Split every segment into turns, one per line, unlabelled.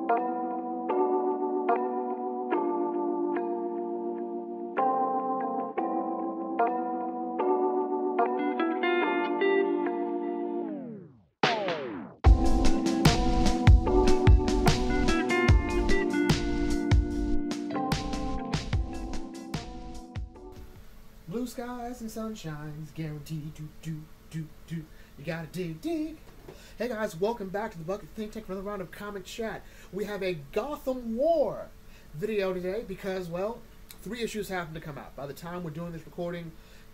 Blue skies and sunshines, guaranteed do. You gotta dig. Hey guys, welcome back to the Bucket Think Tank for another round of comic chat. We have a Gotham War video today because, well, 3 issues happen to come out. By the time we're doing this recording,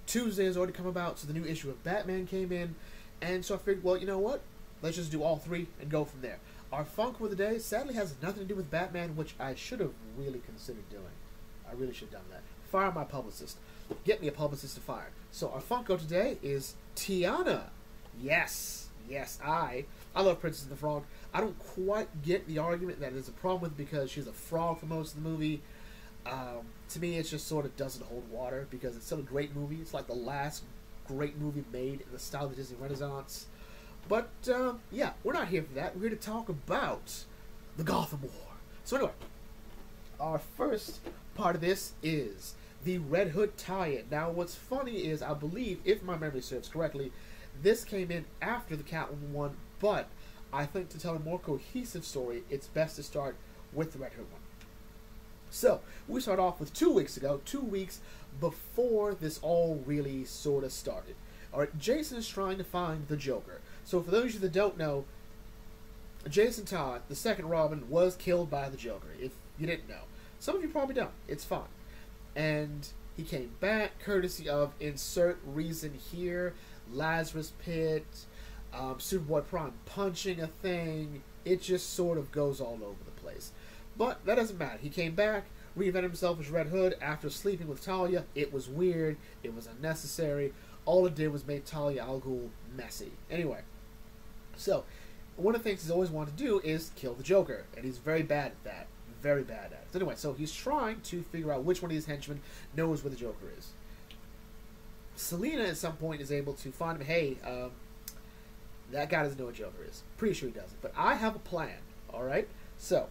Tuesday has already come about, so the new issue of Batman came in, and so I figured, well, you know what? Let's just do all 3 and go from there. Our Funko of the day sadly has nothing to do with Batman, which I should have really considered doing. I really should have done that. Fire my publicist. Get me a publicist to fire. So our Funko today is Tiana. Yes, I love Princess and the Frog. I don't quite get the argument that there's a problem with it because she's a frog for most of the movie. To me, it just sort of doesn't hold water because it's still a great movie. It's like the last great movie made in the style of the Disney Renaissance. But, yeah, we're not here for that. We're here to talk about the Gotham War. So anyway, our first part of this is the Red Hood tie-in. Now, what's funny is, I believe, if my memory serves correctly, this came in after the Catwoman one, but I think to tell a more cohesive story, it's best to start with the Red Hood one. So, we start off with 2 weeks ago, 2 weeks before this all really sort of started. Alright, Jason is trying to find the Joker. So, for those of you that don't know, Jason Todd, the second Robin, was killed by the Joker, if you didn't know. Some of you probably don't. It's fine. And he came back courtesy of insert reason here, Lazarus Pit, Superboy Prime punching a thing. It just sort of goes all over the place. But that doesn't matter. He came back, reinvented himself as Red Hood after sleeping with Talia. It was weird. It was unnecessary. All it did was make Talia al Ghul messy. Anyway, so one of the things he's always wanted to do is kill the Joker, and he's very bad at that. Very bad at it. So anyway, so he's trying to figure out which one of these henchmen knows where the Joker is. Selina at some point is able to find him. Hey, that guy doesn't know what Joker is. Pretty sure he doesn't. But I have a plan. Alright? So,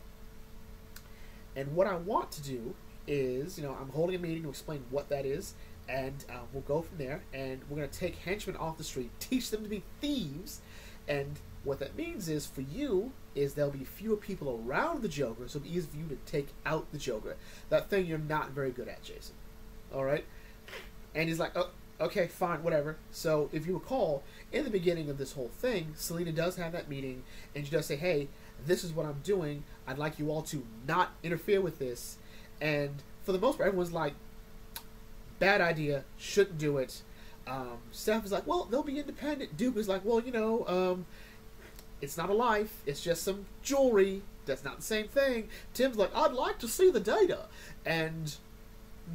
and what I want to do is, I'm holding a meeting to explain what that is, and we'll go from there, and we're going to take henchmen off the street, teach them to be thieves, and what that means is, for you, is there'll be fewer people around the Joker, so it'll be easy for you to take out the Joker. That thing you're not very good at, Jason. Alright? And he's like, oh, okay, fine, whatever. So, if you recall, in the beginning of this whole thing, Selina does have that meeting, and she does say, hey, this is what I'm doing. I'd like you all to not interfere with this. And for the most part, everyone's like, bad idea, shouldn't do it. Steph is like, well, they'll be independent. Duke is like, well, it's not a life. It's just some jewelry. That's not the same thing. Tim's like, I'd like to see the data. And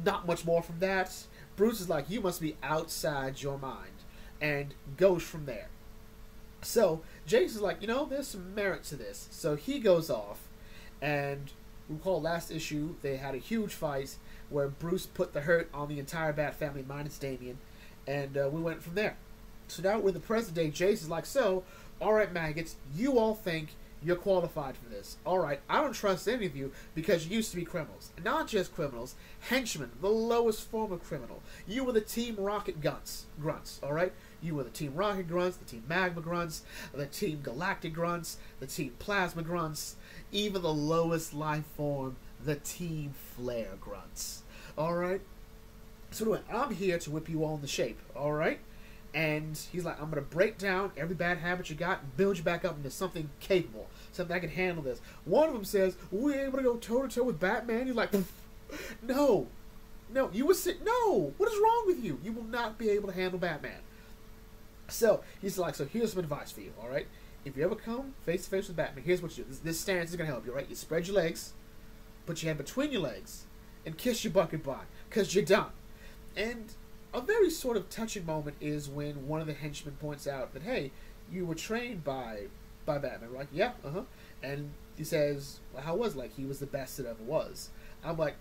not much more from that. Bruce is like, you must be outside your mind. And goes from there. So, Jason's like, there's some merit to this. So he goes off. And recall last issue, they had a huge fight where Bruce put the hurt on the entire Bat family minus Damian. And we went from there. So now we're in the present day. Jason's like, so, alright, maggots, you all think you're qualified for this. Alright, I don't trust any of you because you used to be criminals. Not just criminals, henchmen, the lowest form of criminal. You were the Team Rocket grunts, alright? You were the Team Rocket grunts, the Team Magma grunts, the Team Galactic grunts, the Team Plasma grunts, even the lowest life form, the Team Flare grunts. Alright? So anyway, I'm here to whip you all into shape, alright? And he's like, I'm going to break down every bad habit you got and build you back up into something capable. Something that can handle this. One of them says, we ain't able to go toe-to-toe with Batman. He's like, no. No, you would sit. No. What is wrong with you? You will not be able to handle Batman. So, he's like, so here's some advice for you, alright? If you ever come face-to-face with Batman, here's what you do. This stance is going to help you, right? You spread your legs, put your hand between your legs, and kiss your bucket by, because you're done. And a very sort of touching moment is when one of the henchmen points out that, hey, you were trained by Batman. We're like, yeah, And he says, well, how was it? Like, he was the best it ever was. I'm like,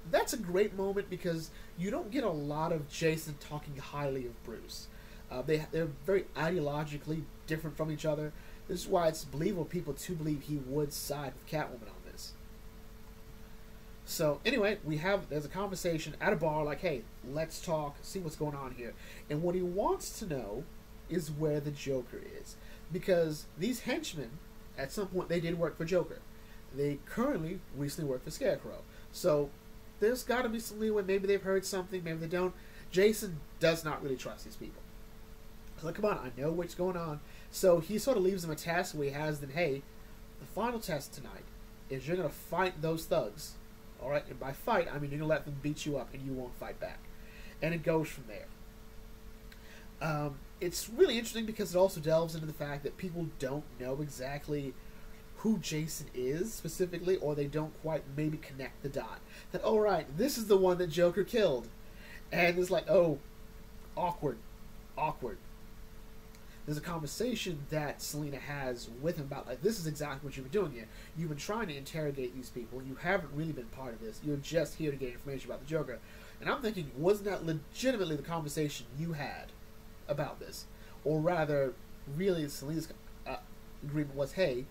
that's a great moment because you don't get a lot of Jason talking highly of Bruce. They're very ideologically different from each other. This is why it's believable people to believe he would side with Catwoman on this. So anyway, there's a conversation at a bar like, hey, let's talk, see what's going on here. And what he wants to know is where the Joker is. Because these henchmen, at some point, they did work for Joker. They currently recently work for Scarecrow. So there's got to be some leeway. Maybe they've heard something, maybe they don't. Jason does not really trust these people. So like, come on, I know what's going on. So he sort of leaves them a task where he has them, hey, the final test tonight is you're going to fight those thugs. Alright, and by fight, I mean you're going to let them beat you up and you won't fight back. And it goes from there. It's really interesting because it also delves into the fact that people don't know exactly who Jason is specifically, or they don't quite maybe connect the dot. That, oh right, this is the one that Joker killed. And it's like, oh, awkward. There's a conversation that Selina has with him about, like, this is exactly what you've been doing here. You've been trying to interrogate these people. You haven't really been part of this. You're just here to get information about the Joker. And I'm thinking, wasn't that legitimately the conversation you had about this? Or rather, really, Selina's agreement was, hey,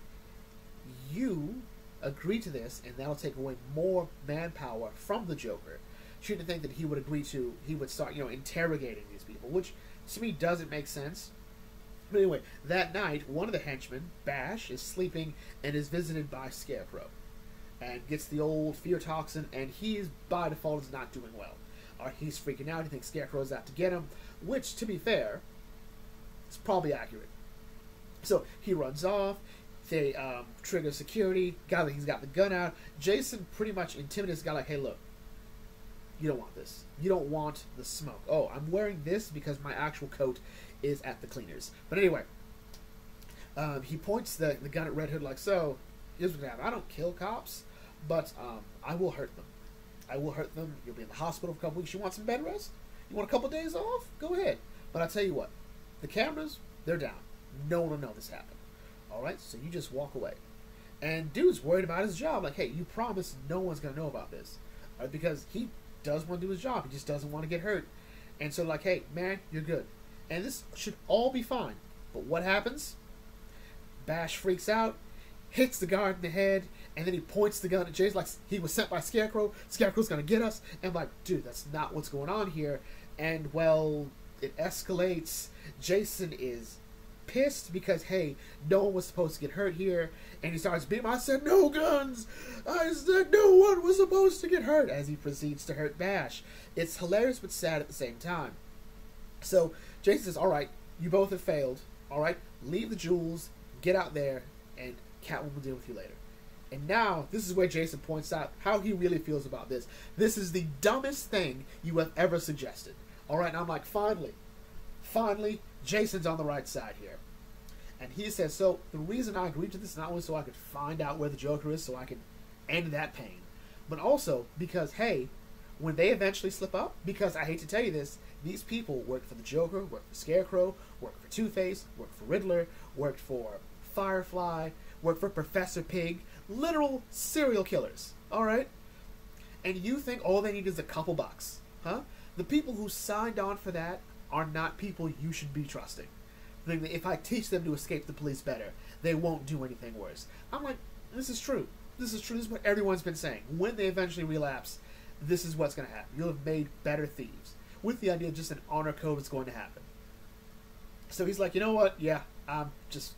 you agree to this, and that'll take away more manpower from the Joker. She didn't think that he would start, interrogating these people, which to me doesn't make sense. But anyway, that night, one of the henchmen, Bash, is sleeping and is visited by Scarecrow. And gets the old fear toxin, and he's, by default, is not doing well. He's freaking out, he thinks Scarecrow's out to get him, which, to be fair, is probably accurate. So, he runs off, they trigger security, he's got the gun out. Jason pretty much intimidates the guy like, hey, look, you don't want this. You don't want the smoke. Oh, I'm wearing this because my actual coat is at the cleaners. But anyway, he points the gun at Red Hood like, so, here's what happened. I don't kill cops, but I will hurt them. I will hurt them. You'll be in the hospital for a couple weeks. You want some bed rest? You want a couple days off? Go ahead. But I'll tell you what, the cameras, they're down. No one will know this happened. Alright, so you just walk away. And dude's worried about his job. Like, hey, you promise no one's going to know about this. Right? Because he does want to do his job. He just doesn't want to get hurt. And so like, hey, man, you're good. And this should all be fine. But what happens? Bash freaks out, hits the guard in the head, and then he points the gun at Jason like he was sent by Scarecrow. Scarecrow's going to get us. And I'm like, dude, that's not what's going on here. And, well, it escalates. Jason is pissed because, hey, no one was supposed to get hurt here. And he starts beating him. I said, no guns! I said no one was supposed to get hurt! As he proceeds to hurt Bash. It's hilarious but sad at the same time. So, Jason says, alright, you both have failed. Alright, leave the jewels, get out there, and Catwoman will deal with you later. And now, this is where Jason points out how he really feels about this. This is the dumbest thing you have ever suggested. Alright, and I'm like, finally, Jason's on the right side here. And he says, so, the reason I agreed to this, not only so I could find out where the Joker is, so I could end that pain, but also because, hey, when they eventually slip up, because I hate to tell you this, these people worked for the Joker, worked for Scarecrow, worked for Two-Face, worked for Riddler, worked for Firefly, worked for Professor Pig, literal serial killers, alright? And you think all they need is a couple bucks, huh? The people who signed on for that are not people you should be trusting. If I teach them to escape the police better, they won't do anything worse. I'm like, this is true. This is true. This is what everyone's been saying. When they eventually relapse, this is what's going to happen. You'll have made better thieves. With the idea of just an honor code is going to happen. So he's like, you know what? Yeah, I'm just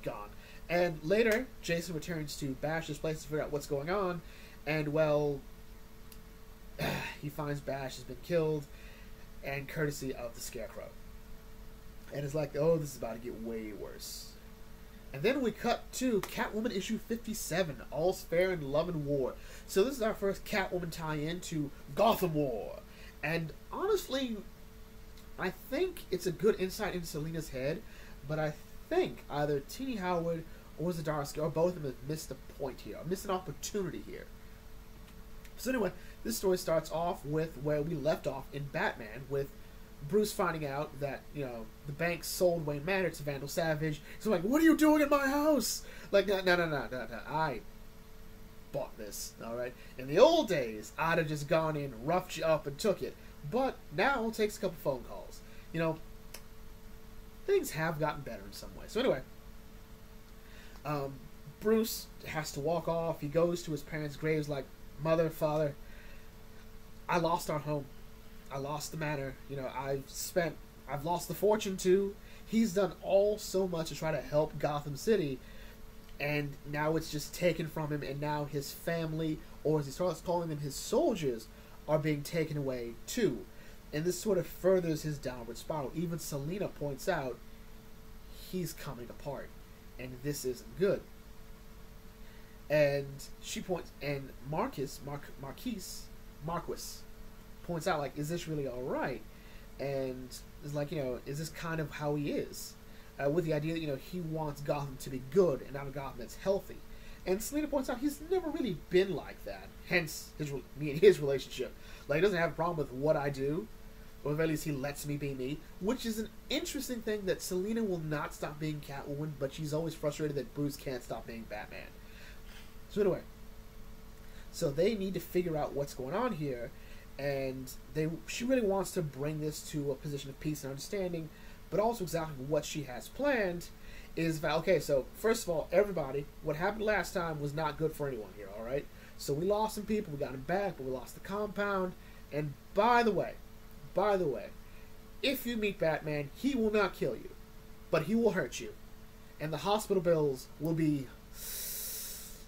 gone. And later, Jason returns to Bash's place to figure out what's going on. And, well, he finds Bash has been killed, and courtesy of the Scarecrow. And it's like, oh, this is about to get way worse. And then we cut to Catwoman issue 57, All's Fair in Love and War. So this is our first Catwoman tie-in to Gotham War. And honestly, I think it's a good insight into Selina's head, but I think either Teenie Howard or Zdarsky, or both of them have missed a point here, or missed an opportunity here. So anyway, this story starts off with where we left off in Batman, with Bruce finding out that, the bank sold Wayne Manor to Vandal Savage. So like, what are you doing in my house? Like, no, I bought this, alright? In the old days, I'd have just gone in, roughed you up, and took it. But now it takes a couple phone calls. Things have gotten better in some way. So anyway, Um, Bruce has to walk off. He goes to his parents' graves like, "Mother, father, I lost our home. I lost the manor. You know, I've lost the fortune too. He's done all so much to try to help Gotham City, and now it's just taken from him, and now his family, or as he starts calling them, his soldiers, are being taken away too." And this sort of furthers his downward spiral. Even Selina points out he's coming apart, and this isn't good. And she points, and Marquis points out, like, is this really all right? And is like, is this kind of how he is? With the idea that, he wants Gotham to be good and not a Gotham that's healthy. And Selina points out he's never really been like that. Hence, me and his relationship. Like, he doesn't have a problem with what I do, or at least he lets me be me, which is an interesting thing that Selina will not stop being Catwoman, but she's always frustrated that Bruce can't stop being Batman. So anyway, so they need to figure out what's going on here, and she really wants to bring this to a position of peace and understanding, but also exactly what she has planned is that, okay, so first of all, everybody, what happened last time was not good for anyone here, alright? So we lost some people, we got them back, but we lost the compound, and by the way, if you meet Batman, he will not kill you, but he will hurt you. And the hospital bills will be...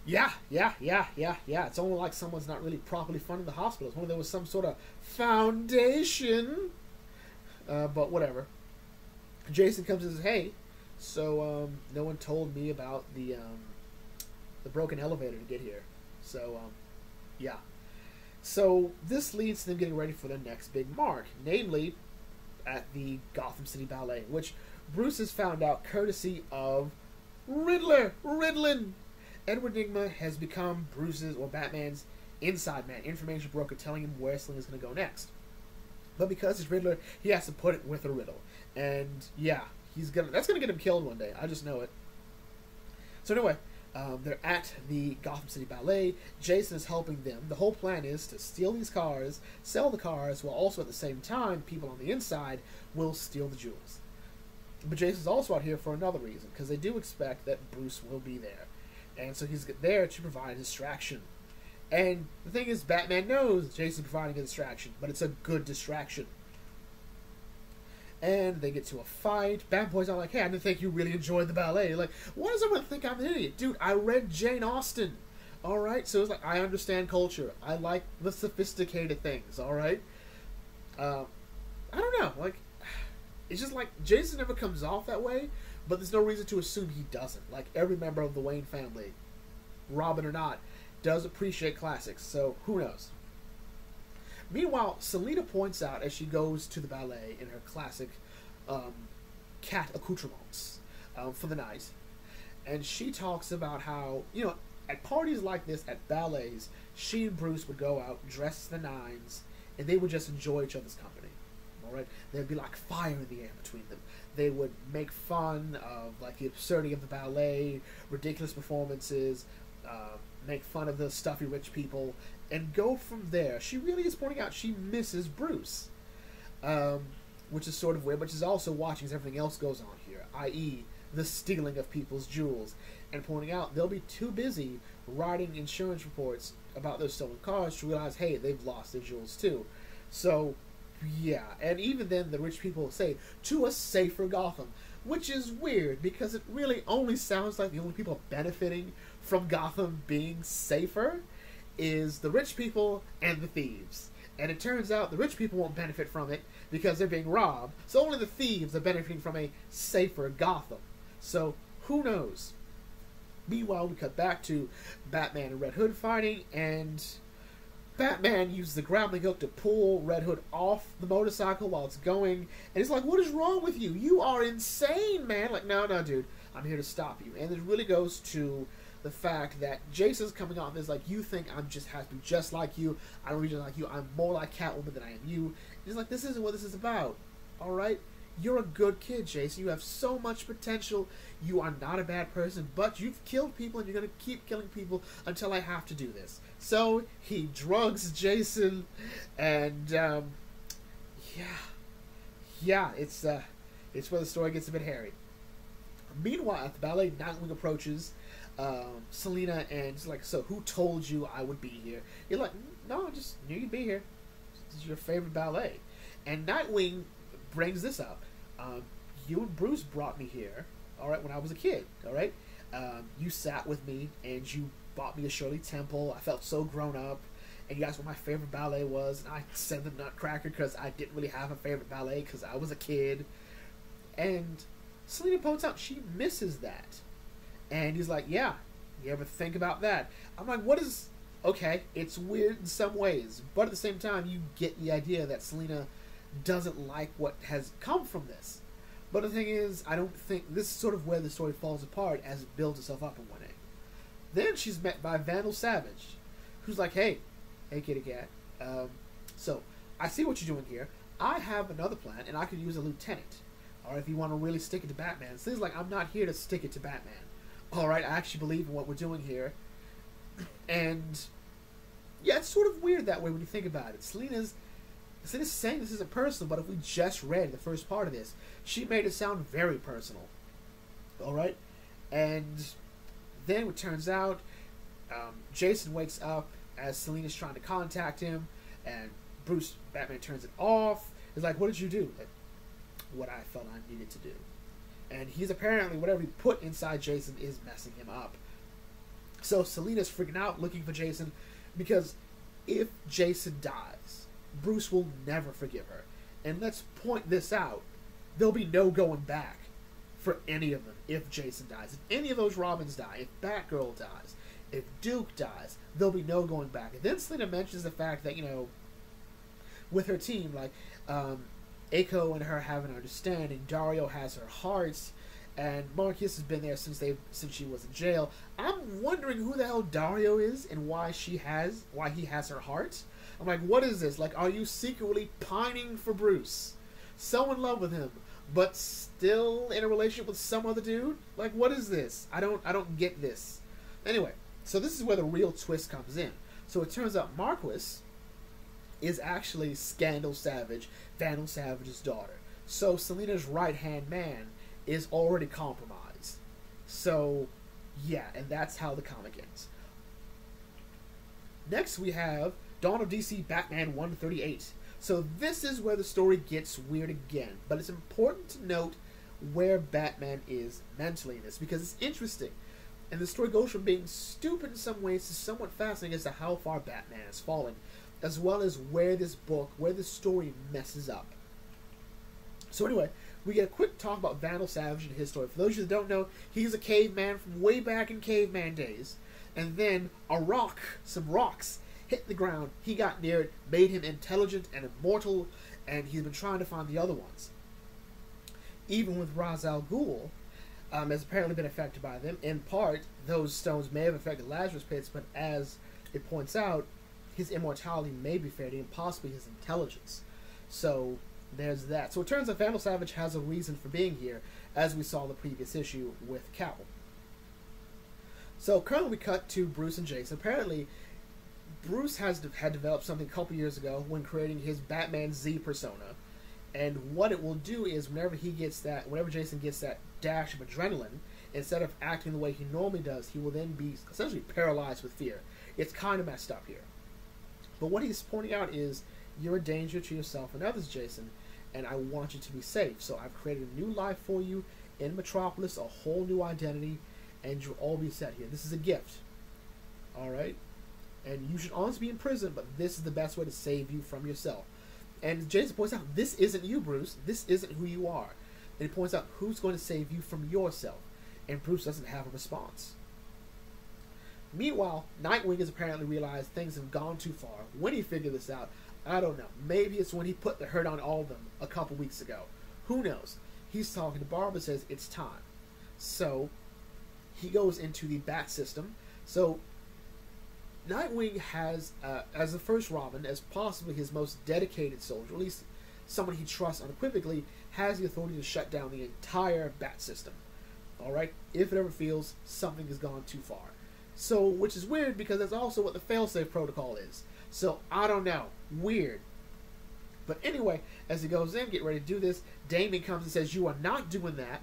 Yeah. It's only like someone's not really properly funding the hospitals. Only there was some sort of foundation. But whatever. Jason comes and says, "Hey, so no one told me about the broken elevator to get here. So yeah. So this leads to them getting ready for their next big mark, namely at the City Ballet, which Bruce has found out courtesy of Riddlin. Edward Nygma has become Bruce's, or Batman's, inside man, information broker, telling him where Selina's going to go next. But because it's Riddler, he has to put it with a riddle. And yeah, that's going to get him killed one day. I just know it. So anyway, they're at the Gotham City Ballet. Jason is helping them. The whole plan is to steal these cars, sell the cars, while also at the same time, people on the inside will steal the jewels. But Jason's also out here for another reason, because they do expect that Bruce will be there. And so he's there to provide a distraction. And the thing is, Batman knows Jason's providing a distraction, but it's a good distraction. And they get to a fight. Batman points out, like, "Hey, I didn't think you really enjoyed the ballet." Like, why does everyone think I'm an idiot? Dude, I read Jane Austen. Alright? So it's like, I understand culture. I like the sophisticated things, alright? I don't know. Like, it's just like, Jason never comes off that way, but there's no reason to assume he doesn't. Like, every member of the Wayne family, Robin or not, does appreciate classics, so who knows? Meanwhile, Selina points out as she goes to the ballet in her classic cat accoutrements for the night, and she talks about how, at parties like this, at ballets, she and Bruce would go out dressed to the nines, and they would just enjoy each other's company. Alright? There'd be like fire in the air between them. They would make fun of like the absurdity of the ballet, ridiculous performances, make fun of the stuffy rich people, and go from there. She really is pointing out she misses Bruce, which is sort of weird, but she's also watching as everything else goes on here, i.e. the stealing of people's jewels, and pointing out they'll be too busy writing insurance reports about those stolen cars to realize, hey, they've lost their jewels too. So yeah, and even then the rich people say, "to a safer Gotham," which is weird, because it really only sounds like the only people benefiting from Gotham being safer is the rich people and the thieves. And it turns out the rich people won't benefit from it because they're being robbed, so only the thieves are benefiting from a safer Gotham. So, who knows? Meanwhile, we cut back to Batman and Red Hood fighting, and Batman uses the grappling hook to pull Red Hood off the motorcycle while it's going, and he's like, "What is wrong with you? You are insane, man!" Like, no, dude, I'm here to stop you. And it really goes to the fact that Jason's coming off as like, "You think I'm just has to be just like you? I don't really like you. I'm more like Catwoman than I am you." And he's like, "This isn't what this is about. All right, you're a good kid, Jason. You have so much potential. You are not a bad person, but you've killed people, and you're gonna keep killing people until I have to do this." So he drugs Jason, and it's where the story gets a bit hairy. Meanwhile, at the ballet, Nightwing approaches Selina, and it's like, so who told you I would be here? You're like, no, I just knew you'd be here. This is your favorite ballet. And Nightwing brings this up. You and Bruce brought me here, all right, when I was a kid, all right? You sat with me, and you bought me a Shirley Temple. I felt so grown up. And you asked what my favorite ballet was, and I said the Nutcracker because I didn't really have a favorite ballet because I was a kid. And Selina points out she misses that. And he's like, yeah, you ever think about that? I'm like, what is... Okay, it's weird in some ways, but at the same time, you get the idea that Selina doesn't like what has come from this. But the thing is, I don't think... This is sort of where the story falls apart as it builds itself up in 1A. Then she's met by Vandal Savage, who's like, hey, kitty cat. So, I see what you're doing here. I have another plan, and I could use a lieutenant. Or if you want to really stick it to Batman. So it's like, I'm not here to stick it to Batman. Alright, I actually believe in what we're doing here. And, yeah, it's sort of weird that way when you think about it. Selina's saying this isn't personal, but if we just read the first part of this, she made it sound very personal. Alright? And then it turns out, Jason wakes up as Selina's trying to contact him, and Batman turns it off. He's like, what did you do? Like, what I felt I needed to do. And he's apparently, whatever he put inside Jason is messing him up. So Selina's freaking out looking for Jason, because if Jason dies, Bruce will never forgive her. And let's point this out. There'll be no going back for any of them if Jason dies. If any of those Robins die, if Batgirl dies, if Duke dies, there'll be no going back. And then Selina mentions the fact that, with her team, like, Eiko and her have an understanding. Dario has her hearts, and Marcus has been there since she was in jail. I'm wondering who the hell Dario is and why he has her heart. I'm like, what is this? Like, are you secretly pining for Bruce, so in love with him, but still in a relationship with some other dude? Like, what is this? I don't get this. Anyway, so this is where the real twist comes in. So it turns out Marquis is actually Vandal Savage's daughter. So Selina's right-hand man is already compromised. So, yeah, and that's how the comic ends. Next we have Dawn of DC Batman 138. So this is where the story gets weird again, but it's important to note where Batman is mentally in this, because it's interesting. And the story goes from being stupid in some ways to somewhat fascinating as to how far Batman has fallen, as well as where this story messes up. So anyway, we get a quick talk about Vandal Savage and his story. For those of you that don't know, he's a caveman from way back in caveman days. And then some rocks, hit the ground. He got near it, made him intelligent and immortal, and he's been trying to find the other ones. Even with Ra's al Ghul, has apparently been affected by them. In part, those stones may have affected Lazarus Pits, but as it points out, his immortality may be fading, and possibly his intelligence. So there's that. So it turns out Vandal Savage has a reason for being here, as we saw in the previous issue with Catwoman. So currently we cut to Bruce and Jason. Apparently, Bruce had developed something a couple years ago when creating his Batman Z persona. And what it will do is whenever Jason gets that dash of adrenaline, instead of acting the way he normally does, he will then be essentially paralyzed with fear. It's kind of messed up here. But what he's pointing out is, you're a danger to yourself and others, Jason, and I want you to be safe. So I've created a new life for you in Metropolis, a whole new identity, and you'll all be set here. This is a gift. Alright? And you should honestly be in prison, but this is the best way to save you from yourself. And Jason points out, this isn't you, Bruce. This isn't who you are. And he points out who's going to save you from yourself. And Bruce doesn't have a response. Meanwhile, Nightwing has apparently realized things have gone too far. When he figured this out, I don't know. Maybe it's when he put the hurt on all of them a couple weeks ago. Who knows? He's talking to Barbara, says it's time. So, he goes into the Bat system. So, Nightwing has, as the first Robin, as possibly his most dedicated soldier, at least someone he trusts unequivocally, has the authority to shut down the entire Bat system. Alright? If it ever feels something has gone too far. So, which is weird because that's also what the failsafe protocol is. So, I don't know. Weird. But anyway, as he goes in, get ready to do this, Damien comes and says, you are not doing that.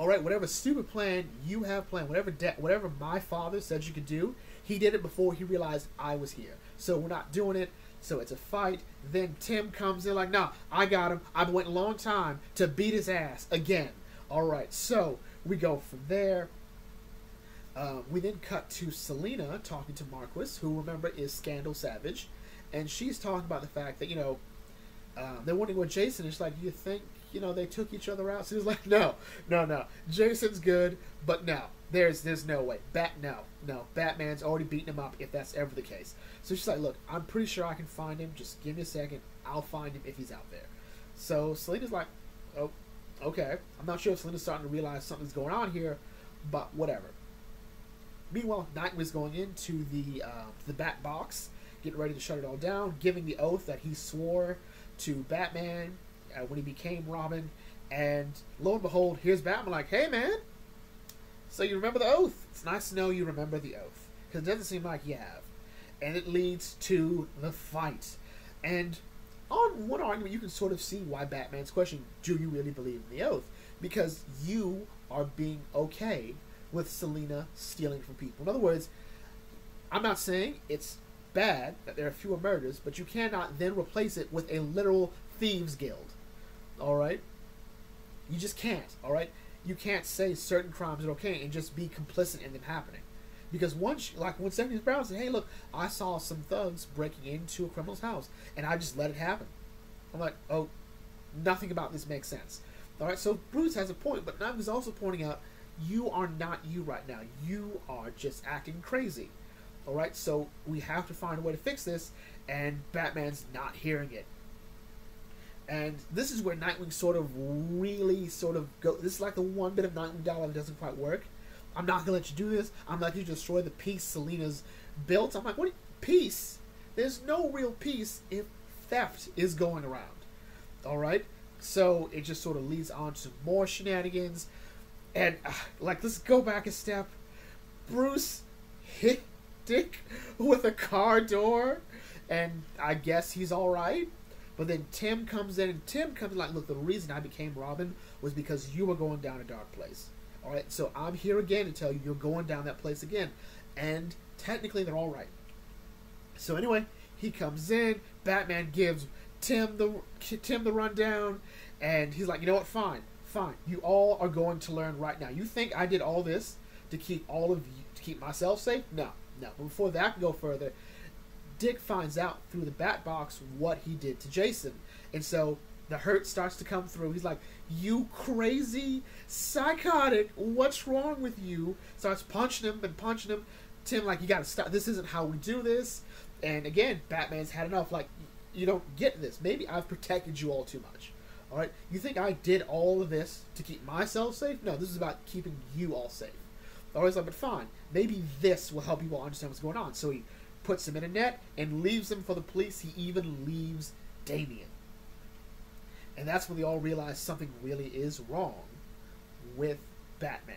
All right, whatever stupid plan you have planned, whatever my father said you could do, he did it before he realized I was here. So we're not doing it. So it's a fight. Then Tim comes in like, nah, I got him. I've been waiting a long time to beat his ass again. All right, so we go from there. We then cut to Selena talking to Marquis, who, remember, is Vandal Savage. And she's talking about the fact that, they're wondering what Jason is like. Do you think, they took each other out? So he's like, no. Jason's good, but no. There's no way. No. Batman's already beaten him up if that's ever the case. So she's like, look, I'm pretty sure I can find him. Just give me a second. I'll find him if he's out there. So Selena's like, oh, okay. I'm not sure if Selena's starting to realize something's going on here, but whatever. Meanwhile, Nightwing's going into the Bat Box, getting ready to shut it all down, giving the oath that he swore to Batman when he became Robin. And lo and behold, here's Batman like, hey, man, so you remember the oath? It's nice to know you remember the oath, because it doesn't seem like you have. And it leads to the fight. And on one argument, you can sort of see why Batman's questioning, do you really believe in the oath? Because you are being okay with Selena stealing from people. In other words, I'm not saying it's bad that there are fewer murders, but you cannot then replace it with a literal thieves guild. Alright? You just can't, alright? You can't say certain crimes are okay and just be complicit in them happening. Because when Stephanie Brown said, hey, look, I saw some thugs breaking into a criminal's house, and I just let it happen. I'm like, oh, nothing about this makes sense. Alright, so Bruce has a point, but Nightwing is also pointing out, you are not you right now. You are just acting crazy. Alright, so we have to find a way to fix this, and Batman's not hearing it. And this is where Nightwing this is like the one bit of Nightwing dialogue that doesn't quite work. I'm not gonna let you do this. I'm not gonna destroy the peace Selena's built. I'm like, what? Peace? There's no real peace if theft is going around. Alright? So it just sort of leads on to more shenanigans. And, let's go back a step. Bruce hit Dick with a car door, and I guess he's alright. But then Tim comes in, and Tim comes in like, look, the reason I became Robin was because you were going down a dark place. Alright, so I'm here again to tell you you're going down that place again. And technically they're alright. So anyway, he comes in, Batman gives Tim the rundown, and he's like, you know what, fine. You all are going to learn right now. You think I did all this to keep all of you, to keep myself safe? No. But before that can go further, Dick finds out through the Bat Box what he did to Jason. And so the hurt starts to come through. He's like, you crazy, psychotic, what's wrong with you? Starts punching him. Tim, like, you gotta stop. This isn't how we do this. And again, Batman's had enough. Like, you don't get this. Maybe I've protected you all too much. Alright? You think I did all of this to keep myself safe? No, this is about keeping you all safe. Always like, but fine. Maybe this will help you all understand what's going on. So he puts him in a net and leaves him for the police. He even leaves Damien. And that's when they all realize something really is wrong with Batman.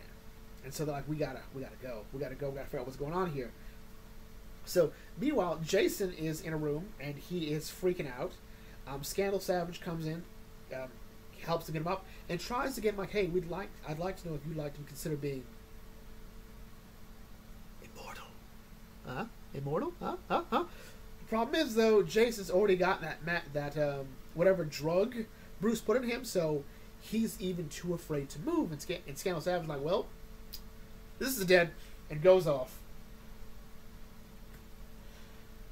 And so they're like, we gotta go. We gotta figure out what's going on here. So, meanwhile, Jason is in a room, and he is freaking out. Vandal Savage comes in, helps to get him up, and tries to get him like, hey, I'd like to know if you'd like to consider being immortal. Huh? Immortal? Huh? The problem is, though, Jason's already got that whatever drug Bruce put in him, so he's even too afraid to move. And Vandal Savage is like, well, this is dead, and goes off.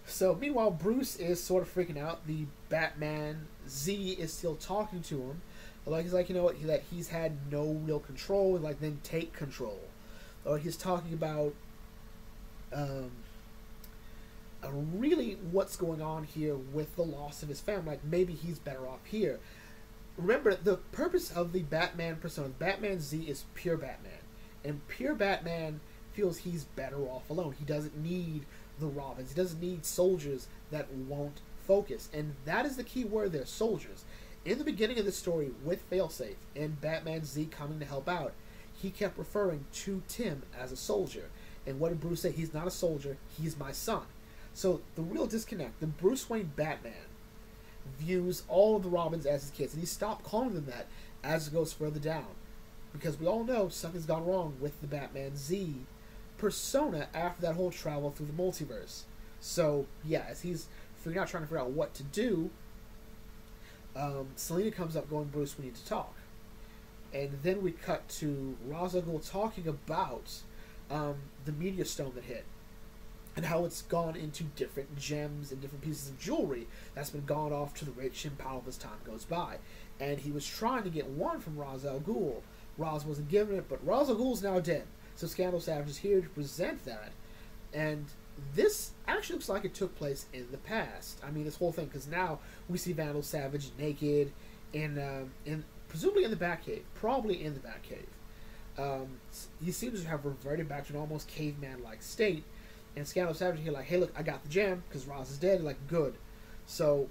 So, meanwhile, Bruce is sort of freaking out. The Batman Z is still talking to him. He's like, you know what, that he's had no real control, and then take control. Or he's talking about really what's going on here with the loss of his family. Like, maybe he's better off here. Remember, the purpose of the Batman persona, Batman Z, is pure Batman. And pure Batman feels he's better off alone. He doesn't need the Robins. He doesn't need soldiers that won't focus. And that is the key word there, soldiers. In the beginning of the story with Failsafe and Batman Z coming to help out, he kept referring to Tim as a soldier. And what did Bruce say? He's not a soldier, he's my son. So the real disconnect, the Bruce Wayne Batman views all of the Robins as his kids, and he stopped calling them that as it goes further down. because we all know something's gone wrong with the Batman Z persona after that whole travel through the multiverse. So, yeah, as he's trying to figure out what to do, Selina comes up going, Bruce, we need to talk. And then we cut to Ra's al Ghul talking about the meteor stone that hit, and how it's gone into different gems and different pieces of jewelry that's been gone off to the rich and powerful as time goes by. And he was trying to get one from Ra's al Ghul. Ra's wasn't giving it, but Ra's al Ghul's now dead. So Vandal Savages is here to present that. And this actually looks like it took place in the past. I mean, this whole thing, because now we see Vandal Savage naked in presumably in the Batcave, probably in the Batcave. He seems to have reverted back to an almost caveman-like state. And Vandal Savage here, like, hey, look, I got the gem because Ra's is dead. Like, good. So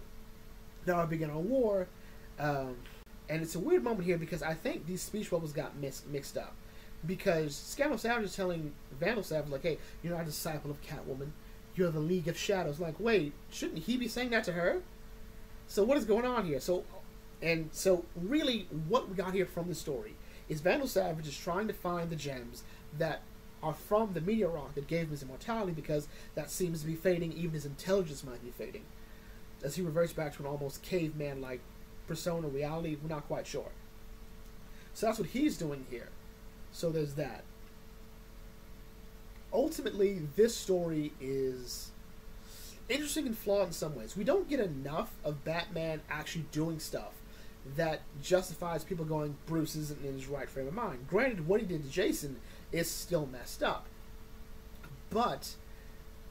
now I begin our war. And it's a weird moment here because I think these speech bubbles got mixed up. Because Vandal Savage is telling Vandal Savage, like, hey, you're not a disciple of Catwoman. You're the League of Shadows. Like, wait, shouldn't he be saying that to her? So what is going on here? So really what we got here from the story is Vandal Savage is trying to find the gems that are from the meteor rock that gave him his immortality, because that seems to be fading. Even his intelligence might be fading. As he reverts back to an almost caveman-like persona reality, we're not quite sure. So that's what he's doing here. So there's that. Ultimately, this story is interesting and flawed in some ways. We don't get enough of Batman actually doing stuff that justifies people going, Bruce isn't in his right frame of mind. Granted, what he did to Jason is still messed up. But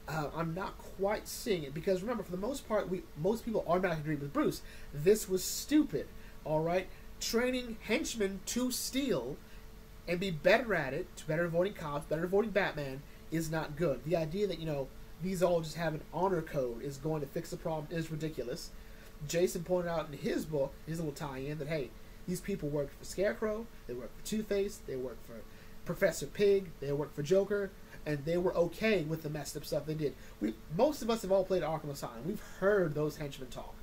I'm not quite seeing it, because remember, for the most part, most people automatically agree with Bruce. This was stupid, alright? Training henchmen to steal and be better at it, to better avoiding cops, better avoiding Batman, is not good. The idea that, these all just have an honor code is going to fix the problem is ridiculous. Jason pointed out in his book, his little tie-in, that, hey, these people worked for Scarecrow, they worked for Two-Face, they worked for Professor Pig, they worked for Joker, and they were okay with the messed up stuff they did. Most of us have all played Arkham Asylum. We've heard those henchmen talk.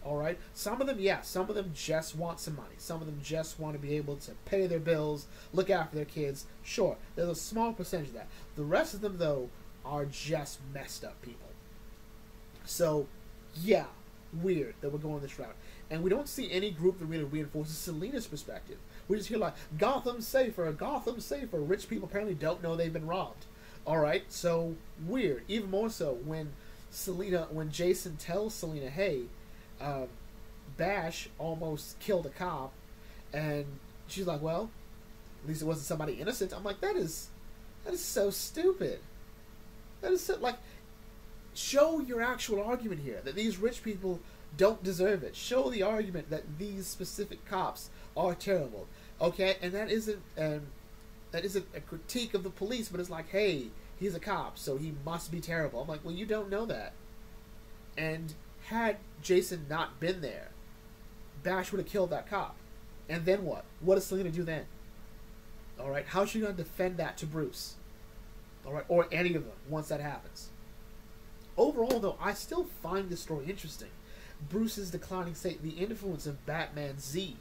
Alright? Some of them, some of them just want some money. Some of them just want to be able to pay their bills, look after their kids. Sure, there's a small percentage of that. The rest of them, though, are just messed up people. So, yeah, weird that we're going this route. And we don't see any group that really reinforces Selina's perspective. We just hear like, Gotham's safer, Gotham's safer. Rich people apparently don't know they've been robbed. Alright, so weird. Even more so when Jason tells Selina, hey, Bash almost killed a cop, and she's like, well, at least it wasn't somebody innocent. I'm like, that is so stupid. That is so, like, show your actual argument here, that these rich people don't deserve it. Show the argument that these specific cops are terrible. Okay, and that isn't a critique of the police, but it's like, hey, he's a cop, so he must be terrible. I'm like, well, you don't know that. And had Jason not been there, Bash would have killed that cop. And then what? What is Selina do then? Alright, how's she going to defend that to Bruce? Alright, or any of them, once that happens. Overall, though, I still find this story interesting. Bruce's declining state, the influence of Batman Z.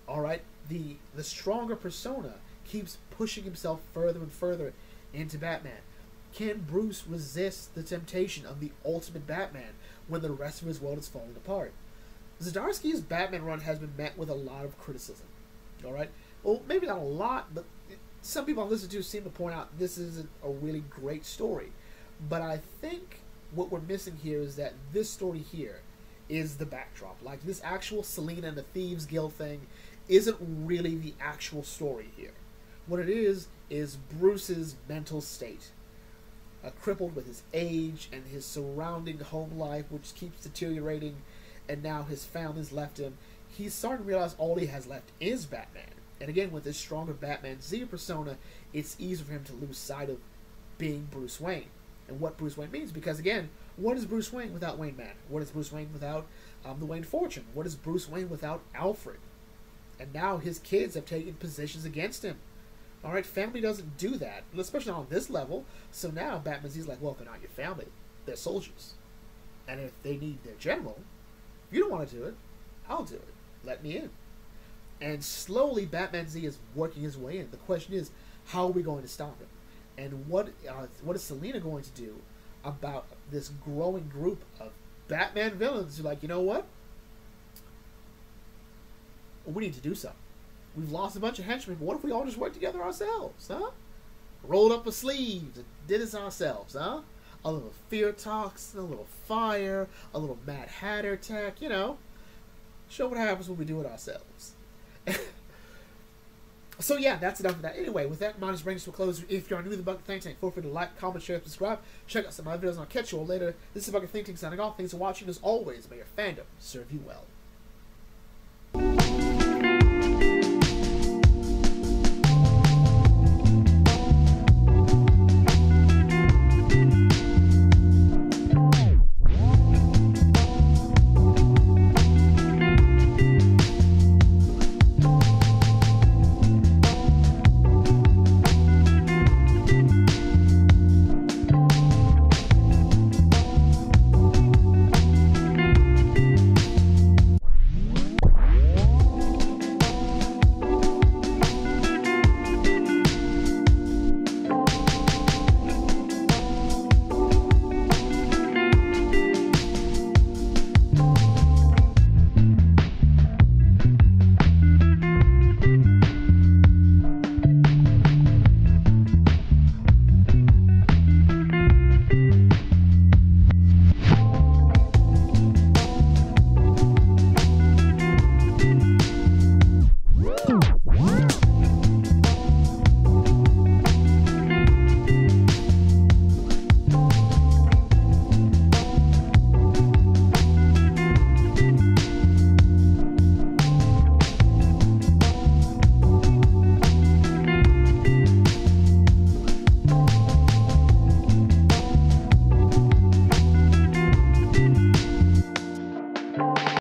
Alright, the stronger persona keeps pushing himself further and further into Batman. Can Bruce resist the temptation of the ultimate Batman when the rest of his world is falling apart? Zdarsky's Batman run has been met with a lot of criticism. Alright? Well, maybe not a lot, but some people I've listened to seem to point out this isn't a really great story. But I think what we're missing here is that this story here is the backdrop. Like, this actual Selina and the Thieves Guild thing isn't really the actual story here. What it is Bruce's mental state. Crippled with his age and his surrounding home life, which keeps deteriorating, and now his family's left him. He's starting to realize all he has left is Batman. And again, with this stronger Batman Z persona, it's easier for him to lose sight of being Bruce Wayne and what Bruce Wayne means. Because again, what is Bruce Wayne without Wayne Manor? What is Bruce Wayne without the Wayne fortune? What is Bruce Wayne without Alfred? And now his kids have taken positions against him. Alright, family doesn't do that, especially not on this level. So now Batman Z's like, well, they're not your family. They're soldiers. And if they need their general, if you don't want to do it, I'll do it. Let me in. And slowly, Batman Z is working his way in. The question is, how are we going to stop him? And what is Selina going to do about this growing group of Batman villains who are like, you know what? We need to do something. We've lost a bunch of henchmen, but what if we all just work together ourselves, huh? Rolled up our sleeves and did this ourselves, huh? A little fear talks, a little fire, a little Mad Hatter attack, you know. Show what happens when we do it ourselves. So yeah, that's enough of that. Anyway, with that, mine brings to a close. If you're new to the Bucket Think Tank, feel free to like, comment, share, subscribe. Check out some of my videos and I'll catch you all later. This is Bucket Think Tank signing off. Thanks for watching. As always, may your fandom serve you well.